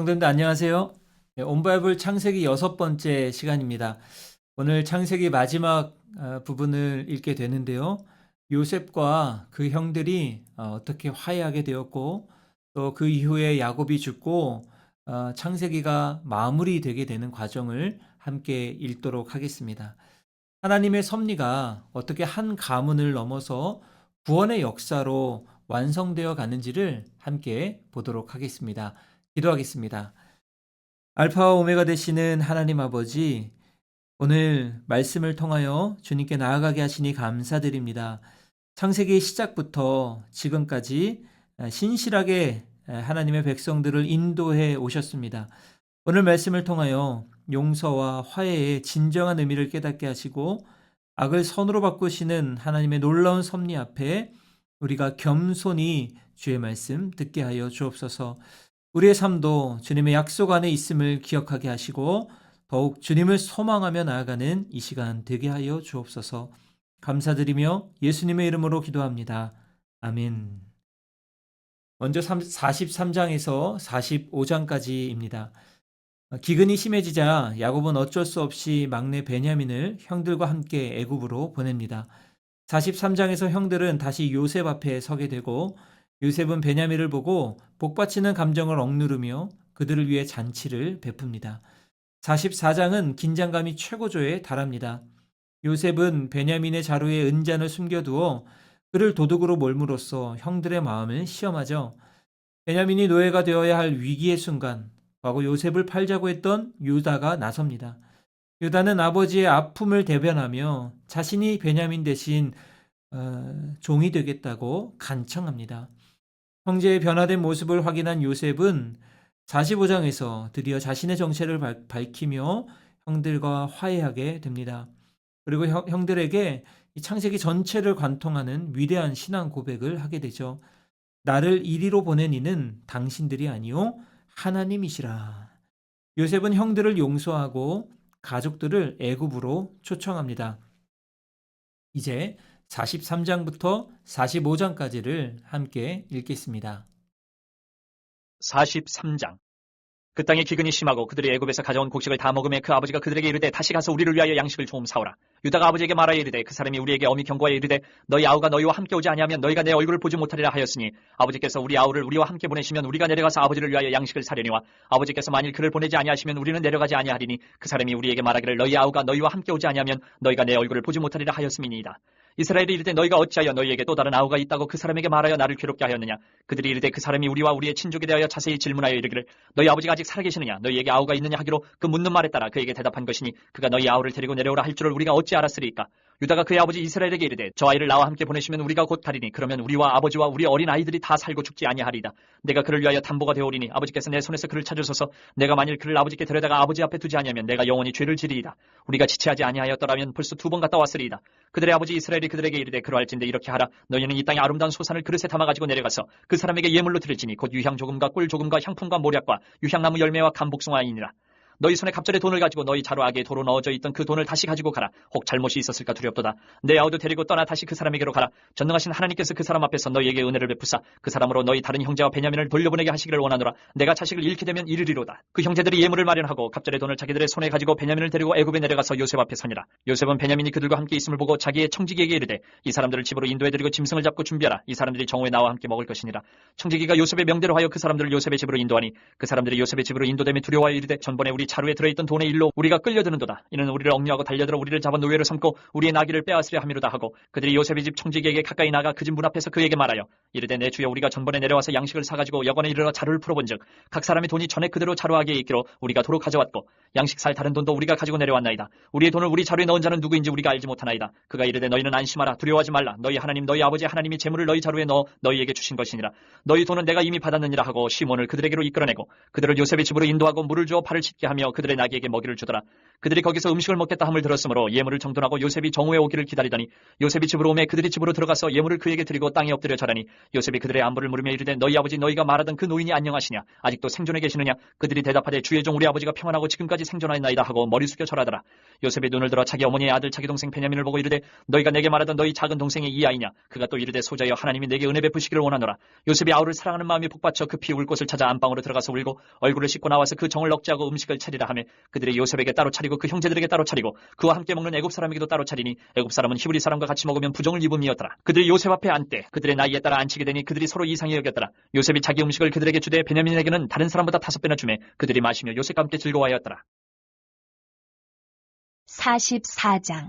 성도님들 안녕하세요. 네, 온바이블 창세기 6번째 시간입니다. 오늘 창세기 마지막 부분을 읽게 되는데요. 요셉과 그 형들이 어떻게 화해하게 되었고 또 그 이후에 야곱이 죽고 창세기가 마무리되게 되는 과정을 함께 읽도록 하겠습니다. 하나님의 섭리가 어떻게 한 가문을 넘어서 구원의 역사로 완성되어 가는지를 함께 보도록 하겠습니다. 기도하겠습니다. 알파와 오메가 되시는 하나님 아버지, 오늘 말씀을 통하여 주님께 나아가게 하시니 감사드립니다. 창세기 시작부터 지금까지 신실하게 하나님의 백성들을 인도해 오셨습니다. 오늘 말씀을 통하여 용서와 화해의 진정한 의미를 깨닫게 하시고 악을 선으로 바꾸시는 하나님의 놀라운 섭리 앞에 우리가 겸손히 주의 말씀 듣게 하여 주옵소서. 우리의 삶도 주님의 약속 안에 있음을 기억하게 하시고 더욱 주님을 소망하며 나아가는 이 시간 되게 하여 주옵소서. 감사드리며 예수님의 이름으로 기도합니다. 아멘. 먼저 43장에서 45장까지입니다. 기근이 심해지자 야곱은 어쩔 수 없이 막내 베냐민을 형들과 함께 애굽으로 보냅니다. 43장에서 형들은 다시 요셉 앞에 서게 되고 요셉은 베냐민을 보고 복받치는 감정을 억누르며 그들을 위해 잔치를 베풉니다. 44장은 긴장감이 최고조에 달합니다. 요셉은 베냐민의 자루에 은잔을 숨겨두어 그를 도둑으로 몰므로써 형들의 마음을 시험하죠. 베냐민이 노예가 되어야 할 위기의 순간, 과거 요셉을 팔자고 했던 유다가 나섭니다. 유다는 아버지의 아픔을 대변하며 자신이 베냐민 대신 종이 되겠다고 간청합니다. 형제의 변화된 모습을 확인한 요셉은 45장에서 드디어 자신의 정체를 밝히며 형들과 화해하게 됩니다. 그리고 형들에게 이 창세기 전체를 관통하는 위대한 신앙 고백을 하게 되죠. 나를 이리로 보낸 이는 당신들이 아니요 하나님이시라. 요셉은 형들을 용서하고 가족들을 애굽으로 초청합니다. 이제 43장부터 45장까지를 함께 읽겠습니다. 43장. 그 땅에 기근이 심하고 그들이 애굽에서 가져온 곡식을 다 먹음에 그 아버지가 그들에게 이르되 다시 가서 우리를 위하여 양식을 조금 사오라. 유다가 아버지에게 말하여 이르되 그 사람이 우리에게 엄히 경고하여 이르되 너희 아우가 너희와 함께 오지 아니하면 너희가 내 얼굴을 보지 못하리라 하였으니 아버지께서 우리 아우를 우리와 함께 보내시면 우리가 내려가서 아버지를 위하여 양식을 사려니와 아버지께서 만일 그를 보내지 아니하시면 우리는 내려가지 아니하리니 그 사람이 우리에게 말하기를 너희 아우가 너희와 함께 오지 아니하면 너희가 내 얼굴을 보지 못하리라 하였음이니이다. 이스라엘이 이르되 너희가 어찌하여 너희에게 또 다른 아우가 있다고 그 사람에게 말하여 나를 괴롭게 하였느냐. 그들이 이르되 그 사람이 우리와 우리의 친족에 대하여 자세히 질문하여 이르기를 너희 아버지가 아직 살아계시느냐 너희에게 아우가 있느냐 하기로 그 묻는 말에 따라 그에게 대답한 것이니 그가 너희 아우를 데리고 내려오라 할 줄을 우리가 어찌 알았으리까. 유다가 그의 아버지 이스라엘에게 이르되 저 아이를 나와 함께 보내시면 우리가 곧 가리니 그러면 우리와 아버지와 우리 어린 아이들이 다 살고 죽지 아니하리이다. 내가 그를 위하여 담보가 되오리니 아버지께서 내 손에서 그를 찾으소서. 내가 만일 그를 아버지께 데려다가 아버지 앞에 두지 아니하면 내가 영원히 죄를 지리이다. 우리가 지체하지 아니하였더라면 벌써 2번 갔다 왔으리이다. 그들의 아버지 이스라엘이 그들에게 이르되 그러할진대 이렇게 하라. 너희는 이 땅의 아름다운 소산을 그릇에 담아가지고 내려가서 그 사람에게 예물로 드릴지니 곧 유향 조금과 꿀 조금과 향품과 모략과 유향나무 열매와 감복숭아이니라. 너희 손에 갑절의 돈을 가지고 너희 자루 아귀에 도로 넣어져 있던 그 돈을 다시 가지고 가라. 혹 잘못이 있었을까 두렵도다. 내 아우도 데리고 떠나 다시 그 사람에게로 가라. 전능하신 하나님께서 그 사람 앞에서 너희에게 은혜를 베푸사 그 사람으로 너희 다른 형제와 베냐민을 돌려보내게 하시기를 원하노라. 내가 자식을 잃게 되면 이르리로다. 그 형제들이 예물을 마련하고 갑절의 돈을 자기들의 손에 가지고 베냐민을 데리고 애굽에 내려가서 요셉 앞에 서니라. 요셉은 베냐민이 그들과 함께 있음을 보고 자기의 청지기에게 이르되 이 사람들을 집으로 인도해드리고 짐승을 잡고 준비하라. 이 사람들이 정오에 나와 함께 먹을 것이니라. 청지기가 요셉의 명대로 하여 그 사람들을 요셉의 집으로 인도하니 그 사람들이 요셉의 집으로 인도되며 두려워하여 이르되 전번에 우리 자루에 들어있던 돈의 일로 우리가 끌려드는도다. 이는 우리를 억류하고 달려들어 우리를 잡아 노예로 삼고 우리의 나귀를 빼앗으려 함이로다 하고 그들이 요셉의 집 청지기에게 가까이 나가 그 집 문 앞에서 그에게 말하여 이르되 내 주여 우리가 전번에 내려와서 양식을 사가지고 여관에 이르러 자루를 풀어본즉 각 사람의 돈이 전에 그대로 자루하기에 있기로 우리가 도로 가져왔고 양식 살 다른 돈도 우리가 가지고 내려왔나이다. 우리의 돈을 우리 자루에 넣은 자는 누구인지 우리가 알지 못하나이다. 그가 이르되 너희는 안심하라. 두려워하지 말라. 너희 하나님 너희 아버지 하나님이 재물을 너희 자루에 넣어 너희에게 주신 것이니라. 너희 돈은 내가 이미 받았느니라 하고 시몬을 그들에게로 이끌어내고 그들을 요셉의 집으로 인도하고 물을 주어 발을 씻게 하며 그들의 나귀에게 먹이를 주더라. 그들이 거기서 음식을 먹겠다 함을 들었으므로 예물을 정돈하고 요셉이 정오에 오기를 기다리더니 요셉이 집으로 오매 그들이 집으로 들어가서 예물을 그에게 드리고 땅에 엎드려 절하니 요셉이 그들의 안부를 물으며 이르되 너희 아버지 너희가 말하던 그 노인이 안녕하시냐 아직도 생존해 계시느냐. 그들이 대답하되 주의 종 우리 아버지가 평안하고 지금까지 생존하였나이다 하고 머리 숙여 절하더라. 요셉이 눈을 들어 자기 어머니의 아들 자기 동생 베냐민을 보고 이르되 너희가 내게 말하던 너희 작은 동생이 이 아이냐. 그가 또 이르되 소자여 하나님이 내게 은혜 베푸시기를 원하노라. 요셉이 아우를 사랑하는 마음이 복받쳐 급히 울 곳을 찾아 안방으로 들어가서 울고 얼굴을 씻고 나와서 그 정을 억제하고 음식을 차리라 하며 그들이 요셉에게 따로 차리고 그 형제들에게 따로 차리고 그와 함께 먹는 애굽 사람에게도 따로 차리니 애굽 사람은 히브리 사람과 같이 먹으면 부정을 입음이었더라. 그들이 요셉 앞에 앉되 그들의 나이에 따라 앉히게 되니 그들이 서로 이상히 여겼더라. 요셉이 자기 음식을 그들에게 주되 베냐민에게는 다른 사람보다 5배나 주매 그들이 마시며 요셉과 함께 즐거워하였더라. 44장.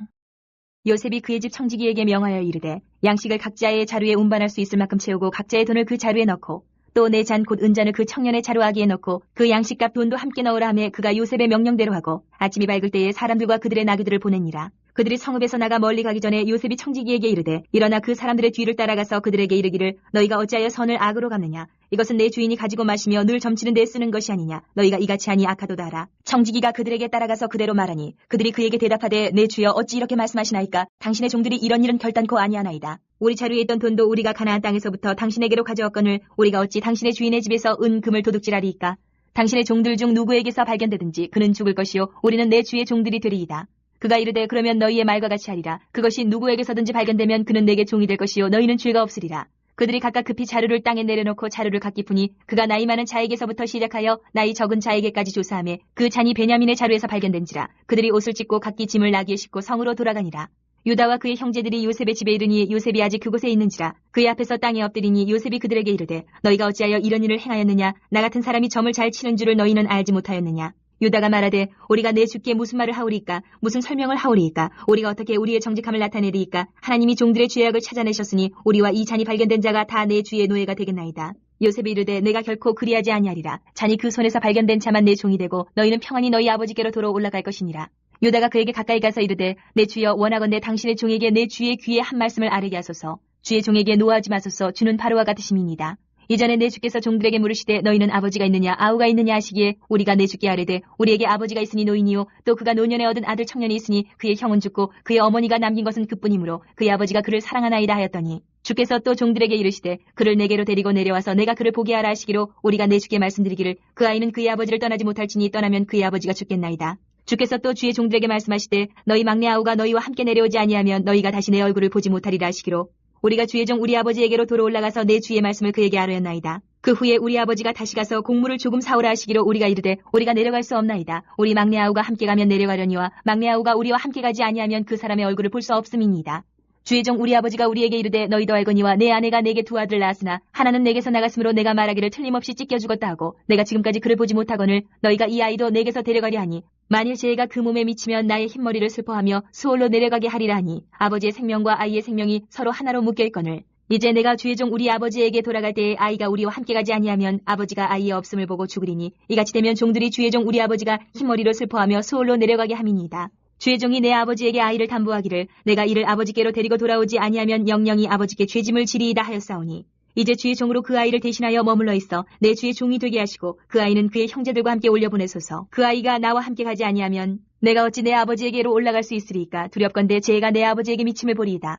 요셉이 그의 집 청지기에게 명하여 이르되 양식을 각자의 자루에 운반할 수 있을 만큼 채우고 각자의 돈을 그 자루에 넣고 또 내 잔 곧 은잔을 그 청년의 자루아기에 넣고 그 양식값 돈도 함께 넣으라 하며 그가 요셉의 명령대로 하고 아침이 밝을 때에 사람들과 그들의 나귀들을 보내니라. 그들이 성읍에서 나가 멀리 가기 전에 요셉이 청지기에게 이르되 일어나 그 사람들의 뒤를 따라가서 그들에게 이르기를 너희가 어찌하여 선을 악으로 갚느냐. 이것은 내 주인이 가지고 마시며 늘 점치는 데 쓰는 것이 아니냐. 너희가 이같이 하니 악하도다 하라. 청지기가 그들에게 따라가서 그대로 말하니 그들이 그에게 대답하되 내 주여 어찌 이렇게 말씀하시나이까. 당신의 종들이 이런 일은 결단코 아니하나이다. 우리 자루에 있던 돈도 우리가 가나안 땅에서부터 당신에게로 가져왔거늘 우리가 어찌 당신의 주인의 집에서 금을 도둑질하리이까. 당신의 종들 중 누구에게서 발견되든지 그는 죽을 것이요 우리는 내 주의 종들이 되리이다. 그가 이르되 그러면 너희의 말과 같이 하리라. 그것이 누구에게서든지 발견되면 그는 내게 종이 될 것이요 너희는 죄가 없으리라. 그들이 각각 급히 자루를 땅에 내려놓고 자루를 갖기 푸니 그가 나이 많은 자에게서부터 시작하여 나이 적은 자에게까지 조사하며 그 잔이 베냐민의 자루에서 발견된지라. 그들이 옷을 찢고 각기 짐을 나귀에 싣고 성으로 돌아가니라. 유다와 그의 형제들이 요셉의 집에 이르니 요셉이 아직 그곳에 있는지라. 그의 앞에서 땅에 엎드리니 요셉이 그들에게 이르되 너희가 어찌하여 이런 일을 행하였느냐. 나 같은 사람이 점을 잘 치는 줄을 너희는 알지 못하였느냐. 유다가 말하되 우리가 내 주께 무슨 말을 하오리이까. 무슨 설명을 하오리이까. 우리가 어떻게 우리의 정직함을 나타내리이까. 하나님이 종들의 죄악을 찾아내셨으니 우리와 이 잔이 발견된 자가 다 내 주의 노예가 되겠나이다. 요셉이 이르되 내가 결코 그리하지 아니하리라. 잔이 그 손에서 발견된 자만 내 종이 되고 너희는 평안히 너희 아버지께로 돌아 올라갈 것이니라. 유다가 그에게 가까이 가서 이르되 내 주여 원하건대 당신의 종에게 내 주의 귀에 한 말씀을 아뢰게 하소서. 주의 종에게 노하지 마소서. 주는 바로와 같으심이니이다. 이전에 내 주께서 종들에게 물으시되 너희는 아버지가 있느냐 아우가 있느냐 하시기에 우리가 내 주께 아뢰되 우리에게 아버지가 있으니 노인이요 또 그가 노년에 얻은 아들 청년이 있으니 그의 형은 죽고 그의 어머니가 남긴 것은 그뿐이므로 그의 아버지가 그를 사랑하나이다 하였더니 주께서 또 종들에게 이르시되 그를 내게로 데리고 내려와서 내가 그를 보게 하라 하시기로 우리가 내 주께 말씀드리기를 그 아이는 그의 아버지를 떠나지 못할지니 떠나면 그의 아버지가 죽겠나이다. 주께서 또 주의 종들에게 말씀하시되 너희 막내 아우가 너희와 함께 내려오지 아니하면 너희가 다시 내 얼굴을 보지 못하리라 하시기로 우리가 주의 종 우리 아버지에게로 돌아 올라가서 내 주의 말씀을 그에게 아뢰었나이다. 그 후에 우리 아버지가 다시 가서 곡물을 조금 사오라 하시기로 우리가 이르되 우리가 내려갈 수 없나이다. 우리 막내 아우가 함께 가면 내려가려니와 막내 아우가 우리와 함께 가지 아니하면 그 사람의 얼굴을 볼 수 없음이니이다. 주의 종 우리 아버지가 우리에게 이르되 너희도 알거니와 내 아내가 내게 두 아들을 낳았으나 하나는 내게서 나갔으므로 내가 말하기를 틀림없이 찢겨 죽었다 하고 내가 지금까지 그를 보지 못하거늘 너희가 이 아이도 내게서 데려가려 하니 만일 죄가 그 몸에 미치면 나의 흰머리를 슬퍼하며 수월로 내려가게 하리라 하니 아버지의 생명과 아이의 생명이 서로 하나로 묶여 있거늘 이제 내가 주의 종 우리 아버지에게 돌아갈 때에 아이가 우리와 함께 가지 아니하면 아버지가 아이의 없음을 보고 죽으리니 이같이 되면 종들이 주의 종 우리 아버지가 흰머리를 슬퍼하며 수월로 내려가게 함이니이다. 주의 종이 내 아버지에게 아이를 담보하기를 내가 이를 아버지께로 데리고 돌아오지 아니하면 영영이 아버지께 죄짐을 지리이다 하였사오니 이제 주의 종으로 그 아이를 대신하여 머물러 있어 내 주의 종이 되게 하시고 그 아이는 그의 형제들과 함께 올려보내소서. 그 아이가 나와 함께 가지 아니하면 내가 어찌 내 아버지에게로 올라갈 수 있으리이까. 두렵건대 죄가 내 아버지에게 미침을 보리이다.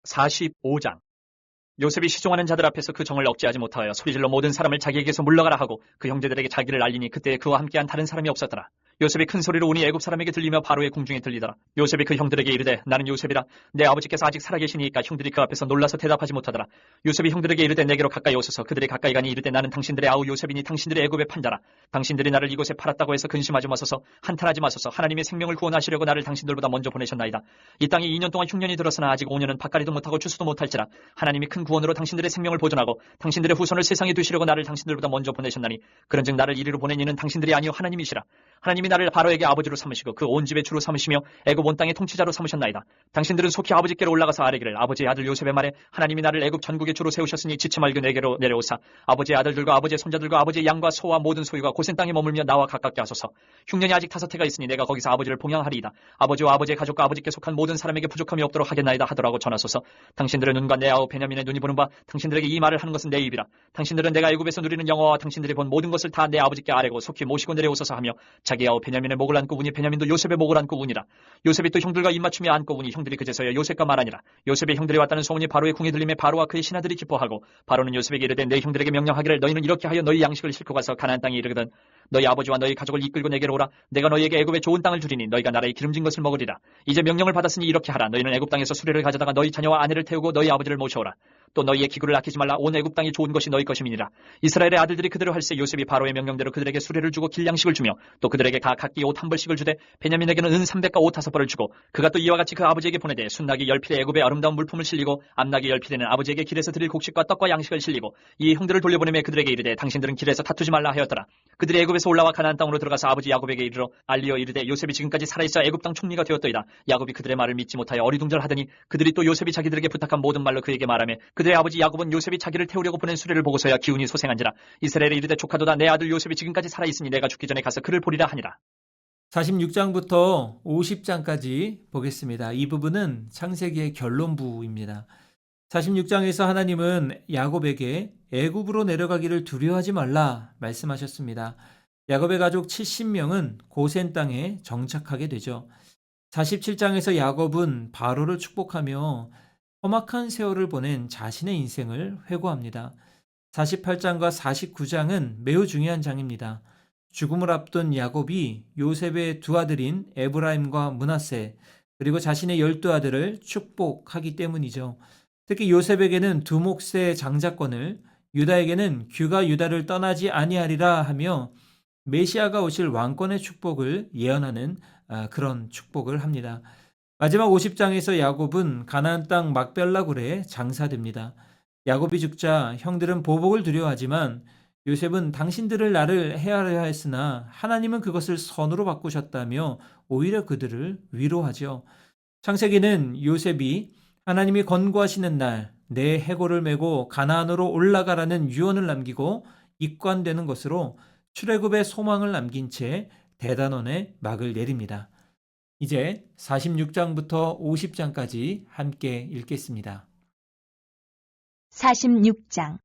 45장. 요셉이 시종하는 자들 앞에서 그 정을 억제하지 못하여 소리질러 모든 사람을 자기에게서 물러가라 하고 그 형제들에게 자기를 알리니 그때 그와 함께한 다른 사람이 없었더라. 요셉이 큰 소리로 우니 애굽 사람에게 들리며 바로의 궁중에 들리더라. 요셉이 그 형들에게 이르되 나는 요셉이라. 내 아버지께서 아직 살아계시니까 형들이 그 앞에서 놀라서 대답하지 못하더라. 요셉이 형들에게 이르되 내게로 가까이 오소서. 그들이 가까이 가니 이르되 나는 당신들의 아우 요셉이니 당신들의 애굽의 판자라. 당신들이 나를 이곳에 팔았다고 해서 근심하지 마소서. 한탄하지 마소서. 하나님의 생명을 구원하시려고 나를 당신들보다 먼저 보내셨나이다. 이 땅에 2년 동안 흉년이 들었으나 아직 5년은 밭갈이도 못하고 추수도 못할지라. 하나님이 큰 구원으로 당신들의 생명을 보존하고 당신들의 후손을 세상에 두시려고 나를 당신들보다 먼저 보내셨나니 그런즉 나를 이리로 보낸 이는 당신들이 아니요 하나님이시라. 하나님이 하나님이 나를 바로에게 아버지로 삼으시고 그 온 집의 주로 삼으시며 애굽 온 땅의 통치자로 삼으셨나이다. 당신들은 속히 아버지께로 올라가서 아뢰기를 아버지의 아들 요셉의 말에 하나님이 나를 애굽 전국의 주로 세우셨으니 지체 말고 내게로 내려오사 아버지의 아들들과 아버지의 손자들과 아버지의 양과 소와 모든 소유가 고센 땅에 머물며 나와 가깝게 하소서. 흉년이 아직 5해가 있으니 내가 거기서 아버지를 봉양하리이다. 아버지와 아버지의 가족과 아버지께 속한 모든 사람에게 부족함이 없도록 하겠나이다 하더라고 전하소서. 당신들의 눈과 내 아우 베냐민의 눈이 보는 바 당신들에게 이 말을 하는 것은 내 입이라. 당신들은 내가 애굽에서 누리는 영화와 당신들이 본 모든 것을 다 내 아버지께 아뢰고 속히 모시고 내려오소서 하며 자기 아우 베냐민의 목을 안고 우니 베냐민도 요셉의 목을 안고 우니라. 요셉이 또 형들과 입맞춤에 안고 우니 형들이 그제서야 요셉과 말하니라. 요셉의 형들이 왔다는 소문이 바로의 궁에 들림에 바로와 그의 신하들이 기뻐하고 바로는 요셉에게 이르되 내 형들에게 명령하기를 너희는 이렇게 하여 너희 양식을 싣고 가서 가나안 땅에 이르거든 너희 아버지와 너희 가족을 이끌고 내게로 오라. 내가 너희에게 애굽의 좋은 땅을 주리니 너희가 나라의 기름진 것을 먹으리라. 이제 명령을 받았으니 이렇게 하라. 너희는 애굽 땅에서 수레를 가져다가 너희 자녀와 아내를 태우고 너희 아버지를 모셔오라. 또 너희의 기구를 아끼지 말라. 온 애굽 땅이 좋은 것이 너희 것임이니라. 이스라엘의 아들들이 그대로 할세 요셉이 바로의 명령대로 그들에게 수레를 주고 길양식을 주며 또 그들에게 각기 옷 한 벌씩을 주되 베냐민에게는 은 300과 옷 5벌을 주고 그가 또 이와 같이 그 아버지에게 보내되 순나기 10필에 애굽의 아름다운 물품을 실리고 암나기 10필에는 아버지에게 길에서 드릴 곡식과 떡과 양식을 실리고 이 형들을 돌려보내며 그들에게 이르되 당신들은 길에서 다투지 말라 하였더라. 그들이 애굽에서 올라와 가나안 땅으로 들어가서 아버지 야곱에게 이르러 알리어 이르되 요셉이 지금까지 살아있어 애굽 땅 총리가 되었더이다. 야곱이 그들의 말을 믿지 못하여 어리둥절하더니 그들이 또 요셉이 자기들에게 부탁한 모든 말로 그에게 말하며 그들의 아버지 야곱은 요셉이 자기를 태우려고 보낸 수레를 보고서야 기운이 소생한지라. 이스라엘이 이르되 조카도다 내 아들 요셉이 지금까지 살아있으니 내가 죽기 전에 가서 그를 보리라 하니라. 46장부터 50장까지 보겠습니다. 이 부분은 창세기의 결론부입니다. 46장에서 하나님은 야곱에게 애굽으로 내려가기를 두려워하지 말라 말씀하셨습니다. 야곱의 가족 70명은 고센 땅에 정착하게 되죠. 47장에서 야곱은 바로를 축복하며 험악한 세월을 보낸 자신의 인생을 회고합니다. 48장과 49장은 매우 중요한 장입니다. 죽음을 앞둔 야곱이 요셉의 두 아들인 에브라임과 므낫세 그리고 자신의 12아들을 축복하기 때문이죠. 특히 요셉에게는 두 몫의 장자권을 유다에게는 귀가 유다를 떠나지 아니하리라 하며 메시아가 오실 왕권의 축복을 예언하는 그런 축복을 합니다. 마지막 50장에서 야곱은 가나안 땅 막벨라굴에 장사됩니다. 야곱이 죽자 형들은 보복을 두려워하지만 요셉은 당신들을 나를 해하려 했으나 하나님은 그것을 선으로 바꾸셨다며 오히려 그들을 위로하죠. 창세기는 요셉이 하나님이 권고하시는 날 내 해골을 메고 가나안으로 올라가라는 유언을 남기고 입관되는 것으로 출애굽의 소망을 남긴 채 대단원의 막을 내립니다. 이제 46장부터 50장까지 함께 읽겠습니다. 46장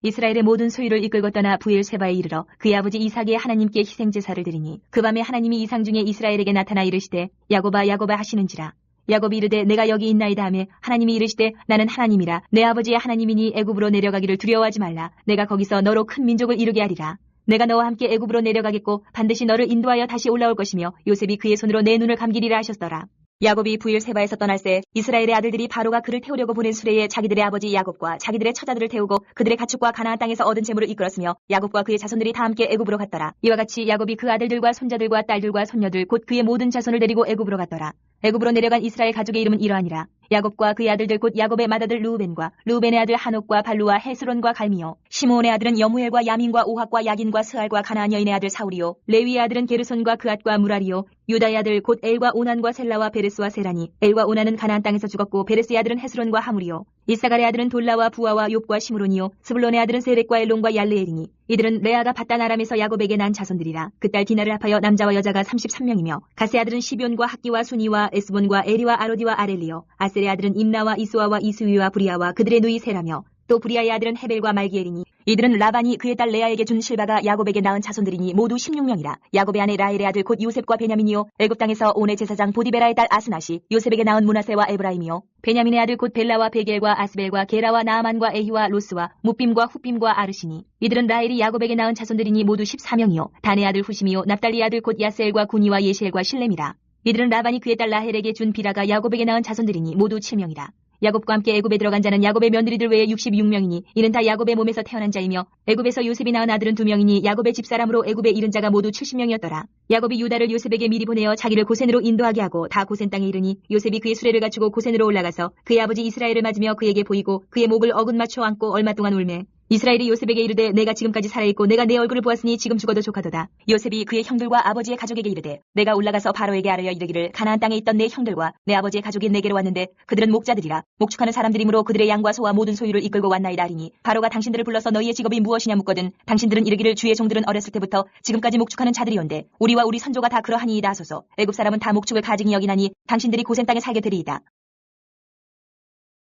이스라엘의 모든 소유를 이끌고 떠나 부엘세바에 이르러 그의 아버지 이삭의 하나님께 희생제사를 드리니 그 밤에 하나님이 이상 중에 이스라엘에게 나타나 이르시되 야곱아 야곱아 하시는지라. 야곱이 이르되 내가 여기 있나이다 하매 하나님이 이르시되 나는 하나님이라 내 아버지의 하나님이니 애굽으로 내려가기를 두려워하지 말라. 내가 거기서 너로 큰 민족을 이루게 하리라. 내가 너와 함께 애굽으로 내려가겠고 반드시 너를 인도하여 다시 올라올 것이며 요셉이 그의 손으로 내 눈을 감기리라 하셨더라. 야곱이 부엘세바에서 떠날새 이스라엘의 아들들이 바로가 그를 태우려고 보낸 수레에 자기들의 아버지 야곱과 자기들의 처자들을 태우고 그들의 가축과 가나안 땅에서 얻은 재물을 이끌었으며 야곱과 그의 자손들이 다 함께 애굽으로 갔더라. 이와 같이 야곱이 그 아들들과 손자들과 딸들과 손녀들 곧 그의 모든 자손을 데리고 애굽으로 갔더라. 애굽으로 내려간 이스라엘 가족의 이름은 이러하니라. 야곱과 그의 아들들 곧 야곱의 맏아들 르우벤과 르우벤의 아들 한옥과 발루와 헤스론과 갈미요. 시므온의 아들은 여무엘과 야민과 오학과 야긴과 스알과 가나안 여인의 아들 사울이요. 레위의 아들은 게르손과 그앗과 무라리요. 유다의 아들 곧 엘과 오난과 셀라와 베레스와 세라니. 엘과 오난은 가나안 땅에서 죽었고 베레스의 아들은 헤스론과 하물이요. 이사갈의 아들은 돌라와 부아와 욥과 시므론이요. 스불론의 아들은 세렉과 엘론과 얄르엘이니. 이들은 레아가 바단 아람에서 야곱에게 난 자손들이라. 그 딸 디나를 합하여 남자와 여자가 33명이며 가세 아들은 시뵈과 학기와 순이와 에스본과 에리와 아로디와 아렐리요. 아셀의 아들은 임나와 이스와와 이스위와 브리아와 그들의 누이 세라며 또 브리아의 아들은 헤벨과 말기엘이니 이들은 라반이 그의 딸 레아에게 준 실바가 야곱에게 낳은 자손들이니 모두 16명이라. 야곱의 아내 라헬의 아들 곧 요셉과 베냐민이요. 애굽 땅에서 온의 제사장 보디베라의 딸 아스낫이 요셉에게 낳은 므낫세와 에브라임이요. 베냐민의 아들 곧 벨라와 베겔과 아스벨과 게라와 나아만과 에히와 로스와 무빔과 후빔과 아르시니 이들은 라헬이 야곱에게 낳은 자손들이니 모두 14명이요. 단의 아들 후심이요. 납달리의 아들 곧 야스엘과 구니와 예시엘과 실렘이라. 이들은 라반이 그의 딸 라헬에게 준 비라가 야곱에게 낳은 자손들이니 모두 7명이라. 야곱과 함께 애굽에 들어간 자는 야곱의 며느리들 외에 66명이니 이는 다 야곱의 몸에서 태어난 자이며 애굽에서 요셉이 낳은 아들은 2명이니 야곱의 집사람으로 애굽에 이른 자가 모두 70명이었더라. 야곱이 유다를 요셉에게 미리 보내어 자기를 고센으로 인도하게 하고 다 고센 땅에 이르니 요셉이 그의 수레를 갖추고 고센으로 올라가서 그의 아버지 이스라엘을 맞으며 그에게 보이고 그의 목을 어긋 맞춰 안고 얼마 동안 울매 이스라엘이 요셉에게 이르되 내가 지금까지 살아있고 내가 내 얼굴을 보았으니 지금 죽어도 족하도다. 요셉이 그의 형들과 아버지의 가족에게 이르되 내가 올라가서 바로에게 아뢰어 이르기를 가나안 땅에 있던 내 형들과 내 아버지의 가족이 내게로 왔는데 그들은 목자들이라 목축하는 사람들이므로 그들의 양과 소와 모든 소유를 이끌고 왔나이다 하리니 바로가 당신들을 불러서 너희의 직업이 무엇이냐 묻거든 당신들은 이르기를 주의 종들은 어렸을 때부터 지금까지 목축하는 자들이온데 우리와 우리 선조가 다 그러하니이다 하소서. 애굽 사람은 다 목축을 가증히 여기나니 당신들이 고센 땅에 살게 되리이다.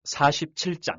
47장.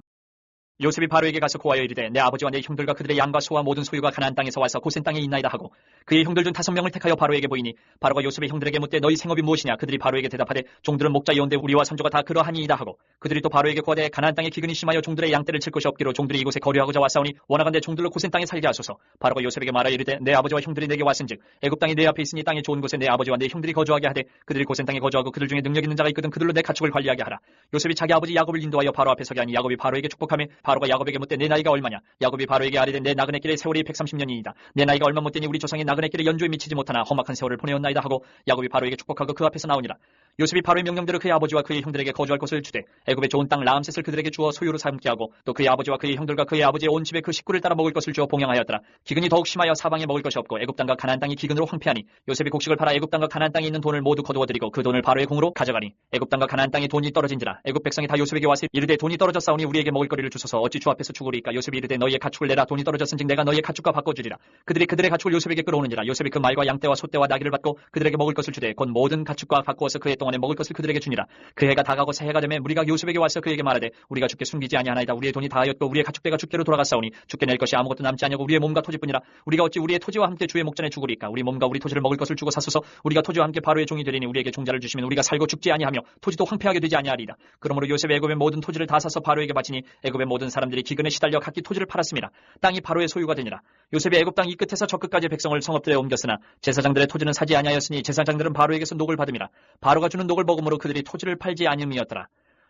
요셉이 바로에게 가서 고하여 이르되 내 아버지와 내 형들과 그들의 양과 소와 모든 소유가 가나안 땅에서 와서 고센 땅에 있나이다 하고 그의 형들 중 5명을 택하여 바로에게 보이니 바로가 요셉의 형들에게 묻되 너희 생업이 무엇이냐 그들이 바로에게 대답하되 종들은 목자이온데 우리와 선조가 다 그러하니이다 하고 그들이 또 바로에게 고하되 가나안 땅에 기근이 심하여 종들의 양떼를 칠 곳이 없기로 종들이 이곳에 거류하고자 왔사오니 원하건대 종들로 고센 땅에 살게 하소서. 바로가 요셉에게 말하여 이르되 내 아버지와 형들이 내게 왔은즉 애굽 땅이 내 앞에 있으니 땅이 좋은 곳에 내 아버지와 내 형들이 거주하게 하되 그들이 고센 땅에 거주하고 그들 중에 능력 있는 자가 있거든 그들로 내 가축을 관리하게 하라. 요셉이 자기 아버지 야곱을 인도하여 바로 앞에 서게 하니 야곱이 바로에게 축복하며 바로가 야곱에게 묻되 내 나이가 얼마냐. 야곱이 바로에게 아뢰되 내 나그네 길의 세월이 130년이니이다. 내 나이가 얼마 못되니 우리 조상이 나그네 길의 연조에 미치지 못하나 험악한 세월을 보내었나이다 하고 야곱이 바로에게 축복하고 그 앞에서 나오니라. 요셉이 바로의 명령대로 그의 아버지와 그의 형들에게 거주할 곳을 주되 애굽의 좋은 땅 라암셋을 그들에게 주어 소유로 삼게 하고 또 그의 아버지와 그의 형들과 그의 아버지의 온 집에 그 식구를 따라 먹을 것을 주어 봉양하였더라. 기근이 더욱 심하여 사방에 먹을 것이 없고 애굽 땅과 가나안 땅이 기근으로 황폐하니 요셉이 곡식을 팔아 애굽 땅과 가나안 땅에 있는 돈을 모두 거두어들이고 그 돈을 바로의 공으로 가져가니 애굽 땅과 가나안 땅에 돈이 떨어진지라. 애굽 백성이 다 요셉에게 와서 이르되 돈이 떨어졌사오니 우리에게 먹을 거리를 주소서. 어찌 주 앞에서 죽으리까. 요셉이 이르되 너희의 가축을 내라. 돈이 떨어졌은즉 내가 너희의 가축과 바꿔주리라. 그들이 그들의 가축을 요셉에게 끌어오는지라. 요셉이 그 말과 양떼와 소떼와 나귀를 받고 그들에게 먹을 것을 주되 곧 모든 가축과 바꾸어서 그해 동안에 먹을 것을 그들에게 주니라. 그 해가 다가고 새해가 되매 무리가 요셉에게 와서 그에게 말하되 우리가 주께 숨기지 아니하나이다. 우리의 돈이 다하였고 우리의 가축대가 주께로 돌아갔사오니 주께 낼 것이 아무것도 남지 아니하고 우리의 몸과 토지뿐이라. 우리가 어찌 우리의 토지와 함께 주의 목전에 죽으리까. 우리 몸과 우리 토지를 먹을 것을 주고 사소서. 우리가 토지와 함께 바로의 종이 되리니 우리에게 종자를 주시면 우리가 살고 죽지 아니하며 토지도 황폐하게 되지 아니하리이다. 그러므로 요셉이 애굽의 모든 토지를 다 사서 바로에게 바치니 애굽의 모든 사람들이 기근에 시달려 각기 토지를 팔았습니다. 땅이 바로의 소유가 되니라. 요셉이 애굽 땅 이 끝에서 저 끝까지 백성을 성읍들에 옮겼으나 제사장들의 토지는 사지 아니하였으니 제사장들은 바로에게서 녹을 받음이라. 바로가 주는 녹을 먹음으로 그들이 토지를 팔지 아니함이었더라.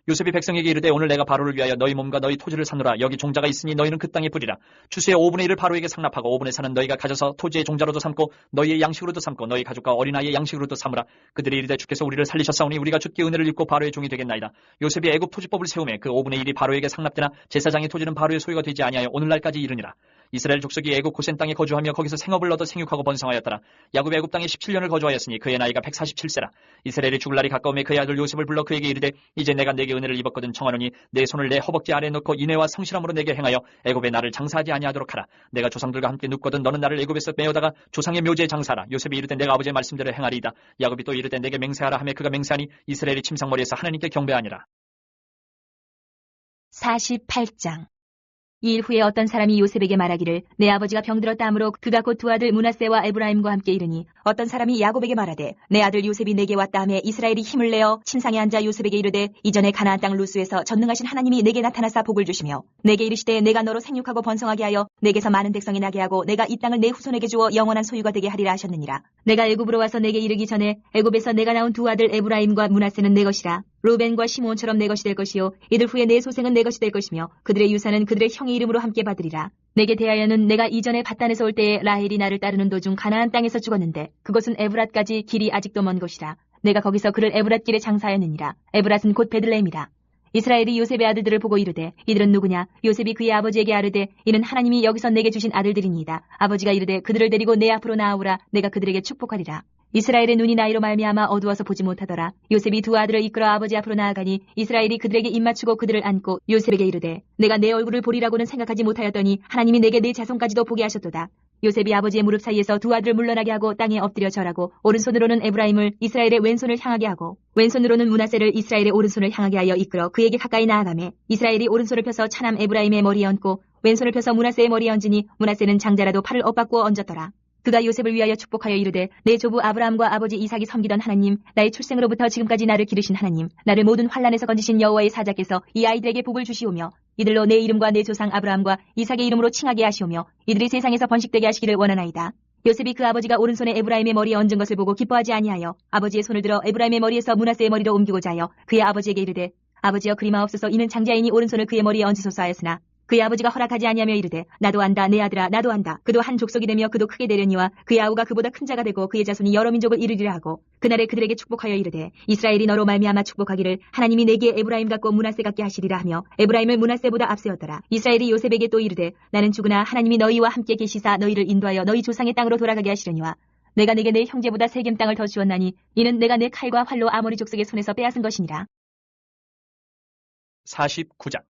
요셉이 백성에게 이르되 오늘 내가 바로를 위하여 너희 몸과 너희 토지를 사노라. 여기 종자가 있으니 너희는 그 땅에 뿌리라. 추수의 5분의 1을 바로에게 상납하고 5분의 4는 너희가 가져서 토지의 종자로도 삼고 너희의 양식으로도 삼고 너희 가족과 어린아이의 양식으로도 삼으라. 그들이 이르되 주께서 우리를 살리셨사오니 우리가 주께 은혜를 입고 바로의 종이 되겠나이다. 요셉이 애굽 토지법을 세우매 그 5분의 1이 바로에게 상납되나 제사장의 토지는 바로의 소유가 되지 아니하여 오늘날까지 이르니라. 이스라엘 족속이 애굽 고센 땅에 거주하며 거기서 생업을 얻어 생육하고 번성하였더라. 야곱이 애굽 땅에 17년을 거주하였으니 그의 나이가 147세라. 이스라엘이 죽을 날이 가까우매 그의 아들 요셉을 불러 그에게 이르되 이제 내가 내게 은혜를 입었거든 청하노니 내 손을 내 허벅지 아래에 넣고 인애와 성실함으로 내게 행하여 애굽에 나를 장사하지 아니하도록 하라. 내가 조상들과 함께 눕거든 너는 나를 애굽에서 빼어다가 조상의 묘지에 장사하라. 요셉이 이르되 내가 아버지의 말씀대로 행하리이다. 야곱이 또 이르되 내게 맹세하라 하며 그가 맹세하니 이스라엘이 침상머리에서 하나님께 경배하니라. 48장. 이 일 후에 어떤 사람이 요셉에게 말하기를 내 아버지가 병들었다 하므로 그가 곧 두 아들 므낫세와 에브라임과 함께 이르니 어떤 사람이 야곱에게 말하되 내 아들 요셉이 내게 왔다 하며 이스라엘이 힘을 내어 침상에 앉아 요셉에게 이르되 이전에 가나안 땅 루스에서 전능하신 하나님이 내게 나타나사 복을 주시며 내게 이르시되 내가 너로 생육하고 번성하게 하여 내게서 많은 백성이 나게 하고 내가 이 땅을 내 후손에게 주어 영원한 소유가 되게 하리라 하셨느니라. 내가 애굽으로 와서 내게 이르기 전에 애굽에서 내가 낳은 두 아들 에브라임과 므낫세는 내 것이라. 루벤과 시므온처럼 내 것이 될 것이요 이들 후에 내 소생은 내 것이 될 것이며 그들의 유산은 그들의 형의 이름으로 함께 받으리라. 내게 대하여는 내가 이전에 밧단에서 올 때에 라헬이 나를 따르는 도중 가나안 땅에서 죽었는데 그곳은 에브랏까지 길이 아직도 먼 곳이라. 내가 거기서 그를 에브랏 길에 장사하였느니라. 에브랏은 곧 베들레헴이라. 이스라엘이 요셉의 아들들을 보고 이르되 이들은 누구냐? 요셉이 그의 아버지에게 아뢰되 이는 하나님이 여기서 내게 주신 아들들이니이다. 아버지가 이르되 그들을 데리고 내 앞으로 나아오라. 내가 그들에게 축복하리라. 이스라엘의 눈이 나이로 말미암아 어두워서 보지 못하더라. 요셉이 두 아들을 이끌어 아버지 앞으로 나아가니 이스라엘이 그들에게 입맞추고 그들을 안고 요셉에게 이르되 내가 내 얼굴을 보리라고는 생각하지 못하였더니 하나님이 내게 내 자손까지도 보게 하셨도다. 요셉이 아버지의 무릎 사이에서 두 아들을 물러나게 하고 땅에 엎드려 절하고 오른손으로는 에브라임을 이스라엘의 왼손을 향하게 하고 왼손으로는 므낫세를 이스라엘의 오른손을 향하게 하여 이끌어 그에게 가까이 나아가매 이스라엘이 오른손을 펴서 차남 에브라임의 머리에 얹고 왼손을 펴서 므낫세의 머리에 얹으니 므낫세는 장자라도 팔을 엇바꾸어 얹었더라. 그가 요셉을 위하여 축복하여 이르되 내 조부 아브라함과 아버지 이삭이 섬기던 하나님, 나의 출생으로부터 지금까지 나를 기르신 하나님, 나를 모든 환난에서 건지신 여호와의 사자께서 이 아이들에게 복을 주시오며 이들로 내 이름과 내 조상 아브라함과 이삭의 이름으로 칭하게 하시오며 이들이 세상에서 번식되게 하시기를 원하나이다. 요셉이 그 아버지가 오른손에 에브라임의 머리에 얹은 것을 보고 기뻐하지 아니하여 아버지의 손을 들어 에브라임의 머리에서 므낫세의 머리로 옮기고자 하여 그의 아버지에게 이르되 아버지여 그리마옵소서 이는 장자이니 오른손을 그의 머리에 얹으소서 하였으나 그의 아버지가 허락하지 아니하며 이르되 나도 안다 내 아들아 나도 안다. 그도 한 족속이 되며 그도 크게 되려니와 그의 아우가 그보다 큰 자가 되고 그의 자손이 여러 민족을 이루리라 하고 그날에 그들에게 축복하여 이르되 이스라엘이 너로 말미암아 축복하기를 하나님이 내게 에브라임 같고 므낫세 같게 하시리라 하며 에브라임을 므낫세보다 앞세웠더라. 이스라엘이 요셉에게 또 이르되 나는 죽으나 하나님이 너희와 함께 계시사 너희를 인도하여 너희 조상의 땅으로 돌아가게 하시려니와 내가 내게 내 형제보다 세겜 땅을 더 주었나니 이는 내가 내 칼과 활로 아모리 족속의 손에서 빼앗은 것이니라. 49장.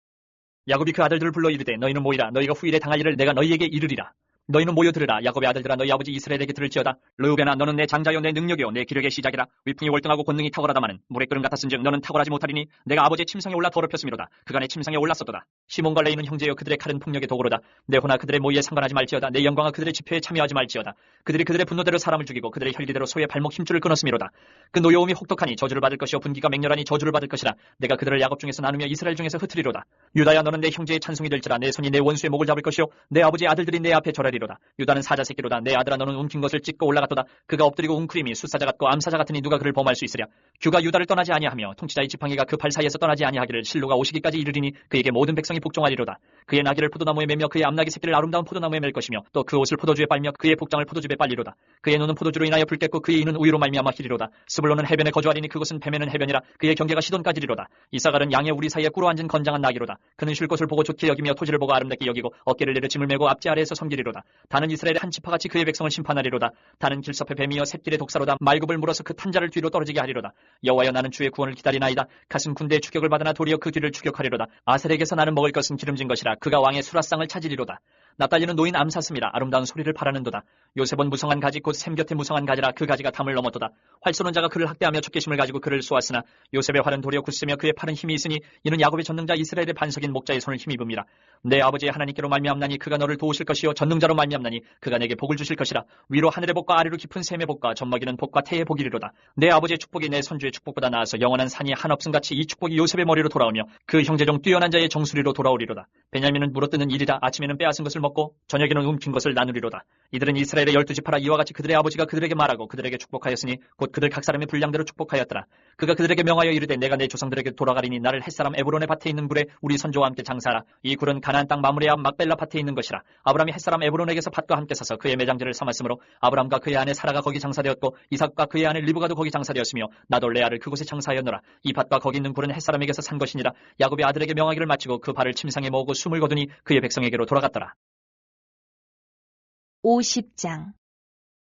야곱이 그 아들들을 불러 이르되 너희는 모이라. 너희가 후일에 당할 일을 내가 너희에게 이르리라. 너희는 모여 들으라. 야곱의 아들들아 너희 아버지 이스라엘에게 들을지어다. 르우벤아 너는 내 장자요 내 능력이요 내 기력의 시작이라. 위풍이 월등하고 권능이 탁월하다마는 물의 끓음 같았은즉 너는 탁월하지 못하리니 내가 아버지의 침상에 올라 더럽혔음이로다. 그간의 침상에 올랐었도다. 시몬과 레이는 형제여 그들의 칼은 폭력의 도구로다. 내 호나 그들의 모의에 상관하지 말지어다. 내 영광아 그들의 집회에 참여하지 말지어다. 그들이 그들의 분노대로 사람을 죽이고 그들의 혈기대로 소의 발목 힘줄을 끊었음이로다. 그 노여움이 혹독하니 저주를 받을 것이요 분기가 맹렬하니 저주를 받을 것이라. 내가 그들을 야곱 중에서 나누며 이스라엘 중에서 흩으리로다. 유다야 너는 내 형제의 찬송이 될지라. 내 손이 내 원수의 목을 잡을 것이요 내 아버지의 아들들이 내 앞에 절하리로다. 유다는 사자 새끼로다. 내 아들아 너는 움킨 것을 찢고 올라갔도다. 그가 엎드리고 웅크림이 숫사자 같고 암사자 같으니 누가 그를 범할 수 있으랴. 규가 유다를 떠나지 아니하며 통치자의 지팡이가 그 발 사이에서 떠나지 아니하기를 실로가 오시기까지 이르리니 그에게 모든 백성이 복종하리로다. 그의 나귀를 포도나무에 매며 그의 암나귀 새끼를 아름다운 포도나무에 맬 것이며 또 그 옷을 포도주에 빨며 그의 복장을 포도즙에 빨리로다. 그의 눈은 포도주로 인하여 붉겠고 그의 이는 우유로 말미암아 희리로다. 스불론은 해변에 거주하리니 그곳은 뱀에는 해변이라. 그의 경계가 시돈까지리로다. 이사갈은 양의 우리 사이에 꿇어 앉은 건장한 나귀로다. 그는 쉴 곳을 보고 좋게 여기며 토지를 보고 아름답게 여기고 어깨를 내려 짐을 메고 앞지 아래에서 섬기리로다. 다는 이스라엘의 한 지파같이 그의 백성을 심판하리로다. 다는 길섭의 뱀이여 샛길의 독사로다. 말굽을 물어서 그 탄자를 뒤로 떨어지게 하리로다. 여호와여 나는 주의 구원을 기다리나이다. 가슴 군대의 추격을 받으나 도리어 그 뒤를 추격하리로다. 아셀에게서 나는 먹을 것은 기름진 것이라. 그가 왕의 수라상을 찾으리로다. 납달리는 노인 암사슴이라. 아름다운 소리를 바라는도다. 요셉은 무성한 가지 곧 샘 곁에 무성한 가지라. 그 가지가 담을 넘었도다. 활 쏘는 자가 그를 학대하며 촉개심을 가지고 그를 쏘았으나 요셉의 활은 도리어 굳으며 그의 팔은 힘이 있으니 이는 야곱의 전능자 이스라엘의 반석인 목자의 손을 힘입음이라. 내 아버지의 하나님께로 말미암나니 그가 너를 도우실 것이요 전능자로 말미암나니 그가 내게 복을 주실 것이라. 위로 하늘의 복과 아래로 깊은 샘의 복과 젖먹이는 복과 태의 복이리로다. 내 아버지의 축복이 내 선주의 축복보다 나아서 영원한 산이 한없음같이 이 축복이 요셉의 머리로 돌아오며 그 형제 중 뛰어난 자의 정수리로 돌아오리로다. 베냐민은 물어뜯는 일이라. 아침에는 빼앗은 것을 먹고 저녁에는 움킨 것을 나누리로다. 이들은 이스라엘의 12지파라. 이와 같이 그들의 아버지가 그들에게 말하고 그들에게 축복하였으니 곧 그들 각 사람의 분량대로 축복하였더라. 그가 그들에게 명하여 이르되 내가 내 조상들에게 돌아가리니 나를 햇사람 에브론의 밭에 있는 굴에 우리 선조와 함께 장사하라. 이 굴은 가나안 땅 마므레 앞 막벨라 밭에 있는 것이라. 아브람이 햇사람 에브론에게서 밭과 함께 사서 그의 매장지를 삼았으므로 아브람과 그의 아내 사라가 거기 장사되었고 이삭과 그의 아내 리브가도 거기 장사되었으며 나도 레아를 그곳에 장사하였노라. 이 밭과 거기 있는 굴은 햇사람에게서 산 것이니라. 야곱이 아들에게 명하기를 마치고 그 발을 침상에 모으고 숨을 거두니 그의 백성에게로 돌아갔더라. 50장.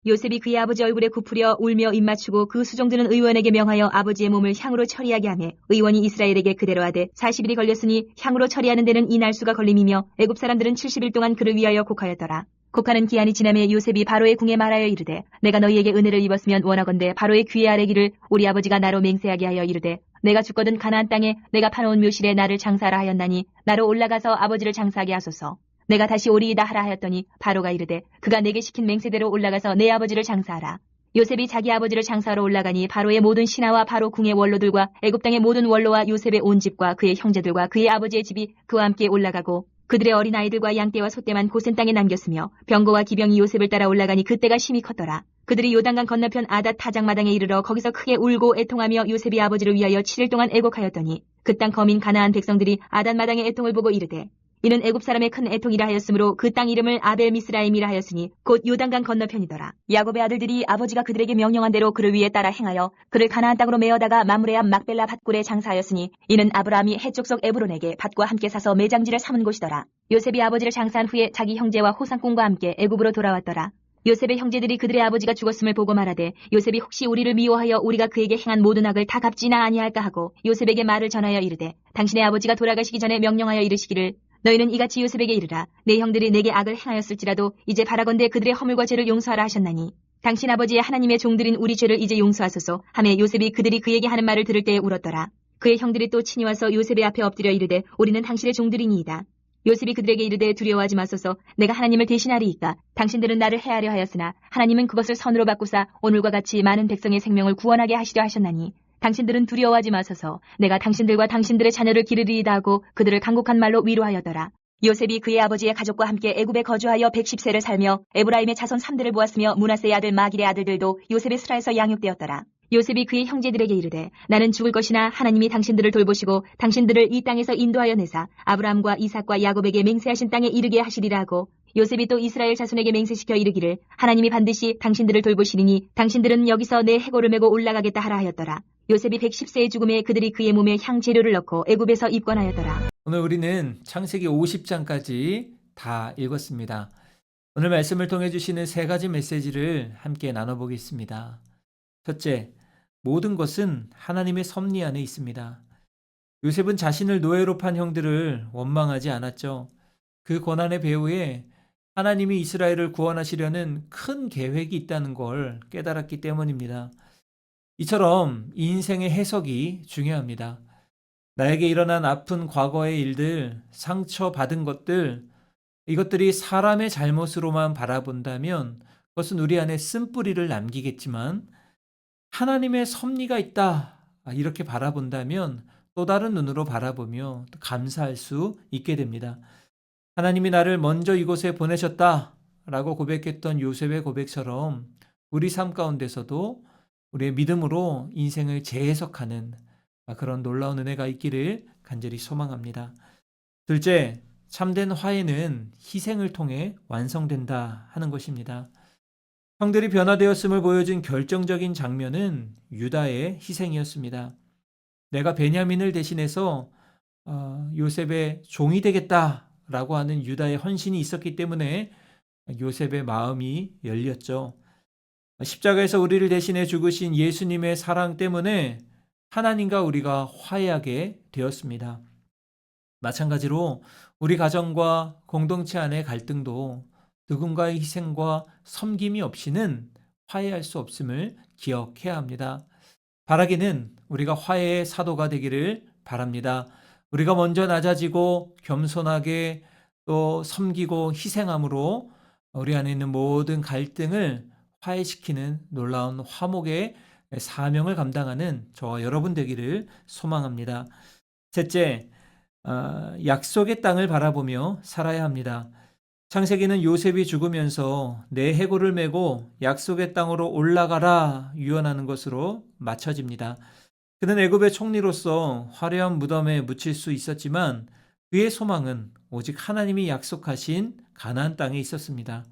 요셉이 그의 아버지 얼굴에 굽으려 울며 입맞추고 그 수종들은 의원에게 명하여 아버지의 몸을 향으로 처리하게 하매 의원이 이스라엘에게 그대로 하되 40일이 걸렸으니 향으로 처리하는 데는 이 날수가 걸림이며 애굽 사람들은 70일 동안 그를 위하여 곡하였더라. 곡하는 기한이 지나매 요셉이 바로의 궁에 말하여 이르되 내가 너희에게 은혜를 입었으면 원하건대 바로의 귀에 아뢰기를 우리 아버지가 나로 맹세하게 하여 이르되 내가 죽거든 가나안 땅에 내가 파놓은 묘실에 나를 장사하라 하였나니 나로 올라가서 아버지를 장사하게 하소서. 내가 다시 오리이다 하라 하였더니 바로가 이르되 그가 내게 시킨 맹세대로 올라가서 내 아버지를 장사하라. 요셉이 자기 아버지를 장사하러 올라가니 바로의 모든 신하와 바로 궁의 원로들과 애굽 땅의 모든 원로와 요셉의 온 집과 그의 형제들과 그의 아버지의 집이 그와 함께 올라가고 그들의 어린아이들과 양떼와 소떼만 고센 땅에 남겼으며 병거와 기병이 요셉을 따라 올라가니 그때가 심히 컸더라. 그들이 요단강 건너편 아닷 타작마당에 이르러 거기서 크게 울고 애통하며 요셉이 아버지를 위하여 7일 동안 애곡하였더니 그 땅 거민 가나안 백성들이 아닷 마당의 애통을 보고 이르되 이는 애굽 사람의 큰 애통이라 하였으므로 그 땅 이름을 아벨 미스라임이라 하였으니 곧 요단강 건너편이더라. 야곱의 아들들이 아버지가 그들에게 명령한 대로 그를 위에 따라 행하여 그를 가나안 땅으로 메어다가 마므레 앞 막벨라 밭굴에 장사하였으니 이는 아브라함이 해족속 에브론에게 밭과 함께 사서 매장지를 삼은 곳이더라. 요셉이 아버지를 장사한 후에 자기 형제와 호상꾼과 함께 애굽으로 돌아왔더라. 요셉의 형제들이 그들의 아버지가 죽었음을 보고 말하되 요셉이 혹시 우리를 미워하여 우리가 그에게 행한 모든 악을 다 갚지나 아니할까 하고 요셉에게 말을 전하여 이르되 당신의 아버지가 돌아가시기 전에 명령하여 이르시기를 너희는 이같이 요셉에게 이르라. 내 형들이 내게 악을 행하였을지라도 이제 바라건대 그들의 허물과 죄를 용서하라 하셨나니 당신 아버지의 하나님의 종들인 우리 죄를 이제 용서하소서 하매 요셉이 그들이 그에게 하는 말을 들을 때에 울었더라. 그의 형들이 또 친히 와서 요셉의 앞에 엎드려 이르되 우리는 당신의 종들이니이다. 요셉이 그들에게 이르되 두려워하지 마소서. 내가 하나님을 대신하리이까. 당신들은 나를 해하려 하였으나 하나님은 그것을 선으로 바꾸사 오늘과 같이 많은 백성의 생명을 구원하게 하시려 하셨나니 당신들은 두려워하지 마소서. 내가 당신들과 당신들의 자녀를 기르리이다 하고 그들을 간곡한 말로 위로하였더라. 요셉이 그의 아버지의 가족과 함께 애굽에 거주하여 110세를 살며 에브라임의 자손 3대를 보았으며 므낫세의 아들 마길의 아들들도 요셉의 스라에서 양육되었더라. 요셉이 그의 형제들에게 이르되 나는 죽을 것이나 하나님이 당신들을 돌보시고 당신들을 이 땅에서 인도하여 내사 아브라함과 이삭과 야곱에게 맹세하신 땅에 이르게 하시리라 하고 요셉이 또 이스라엘 자손에게 맹세시켜 이르기를 하나님이 반드시 당신들을 돌보시리니 당신들은 여기서 내 해골을 메고 올라가겠다 하라 하였더라. 요셉이 110세의 죽음에 그들이 그의 몸에 향 재료를 넣고 애굽에서 입건하였더라. 오늘 우리는 창세기 50장까지 다 읽었습니다. 오늘 말씀을 통해 주시는 세 가지 메시지를 함께 나눠보겠습니다. 첫째, 모든 것은 하나님의 섭리 안에 있습니다. 요셉은 자신을 노예로 판 형들을 원망하지 않았죠. 그 고난의 배후에 하나님이 이스라엘을 구원하시려는 큰 계획이 있다는 걸 깨달았기 때문입니다. 이처럼 인생의 해석이 중요합니다. 나에게 일어난 아픈 과거의 일들, 상처받은 것들, 이것들이 사람의 잘못으로만 바라본다면 그것은 우리 안에 쓴뿌리를 남기겠지만 하나님의 섭리가 있다 이렇게 바라본다면 또 다른 눈으로 바라보며 감사할 수 있게 됩니다. 하나님이 나를 먼저 이곳에 보내셨다라고 고백했던 요셉의 고백처럼 우리 삶 가운데서도 우리의 믿음으로 인생을 재해석하는 그런 놀라운 은혜가 있기를 간절히 소망합니다. 둘째, 참된 화해는 희생을 통해 완성된다 하는 것입니다. 형들이 변화되었음을 보여준 결정적인 장면은 유다의 희생이었습니다. 내가 베냐민을 대신해서 요셉의 종이 되겠다라고 하는 유다의 헌신이 있었기 때문에 요셉의 마음이 열렸죠. 십자가에서 우리를 대신해 죽으신 예수님의 사랑 때문에 하나님과 우리가 화해하게 되었습니다. 마찬가지로 우리 가정과 공동체 안의 갈등도 누군가의 희생과 섬김이 없이는 화해할 수 없음을 기억해야 합니다. 바라기는 우리가 화해의 사도가 되기를 바랍니다. 우리가 먼저 낮아지고 겸손하게 또 섬기고 희생함으로 우리 안에 있는 모든 갈등을 화해시키는 놀라운 화목의 사명을 감당하는 저와 여러분 되기를 소망합니다. 셋째, 약속의 땅을 바라보며 살아야 합니다. 창세기는 요셉이 죽으면서 내 해골을 메고 약속의 땅으로 올라가라 유언하는 것으로 맞춰집니다. 그는 애굽의 총리로서 화려한 무덤에 묻힐 수 있었지만 그의 소망은 오직 하나님이 약속하신 가나안 땅에 있었습니다.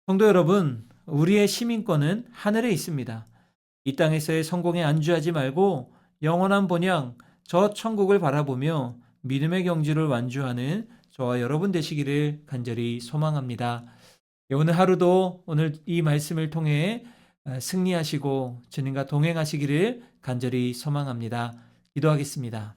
성도 여러분, 우리의 시민권은 하늘에 있습니다. 이 땅에서의 성공에 안주하지 말고 영원한 본향 저 천국을 바라보며 믿음의 경주를 완주하는 저와 여러분 되시기를 간절히 소망합니다. 오늘 하루도 오늘 이 말씀을 통해 승리하시고 주님과 동행하시기를 간절히 소망합니다. 기도하겠습니다.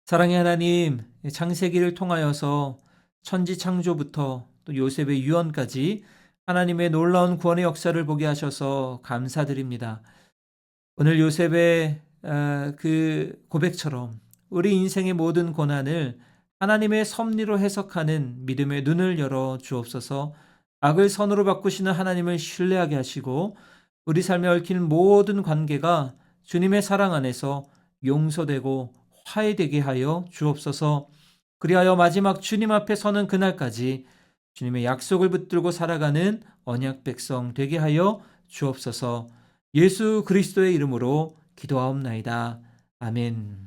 사랑의 하나님, 창세기를 통하여서 천지 창조부터 또 요셉의 유언까지 하나님의 놀라운 구원의 역사를 보게 하셔서 감사드립니다. 오늘 요셉의 그 고백처럼 우리 인생의 모든 고난을 하나님의 섭리로 해석하는 믿음의 눈을 열어 주옵소서. 악을 선으로 바꾸시는 하나님을 신뢰하게 하시고 우리 삶에 얽힌 모든 관계가 주님의 사랑 안에서 용서되고 화해되게 하여 주옵소서. 그리하여 마지막 주님 앞에 서는 그날까지 주님의 약속을 붙들고 살아가는 언약 백성 되게 하여 주옵소서. 예수 그리스도의 이름으로 기도하옵나이다. 아멘.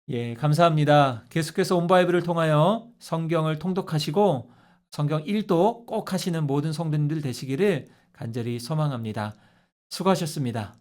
예, 감사합니다. 계속해서 온바이블을 통하여 성경을 통독하시고 성경 1도 꼭 하시는 모든 성도님들 되시기를 간절히 소망합니다. 수고하셨습니다.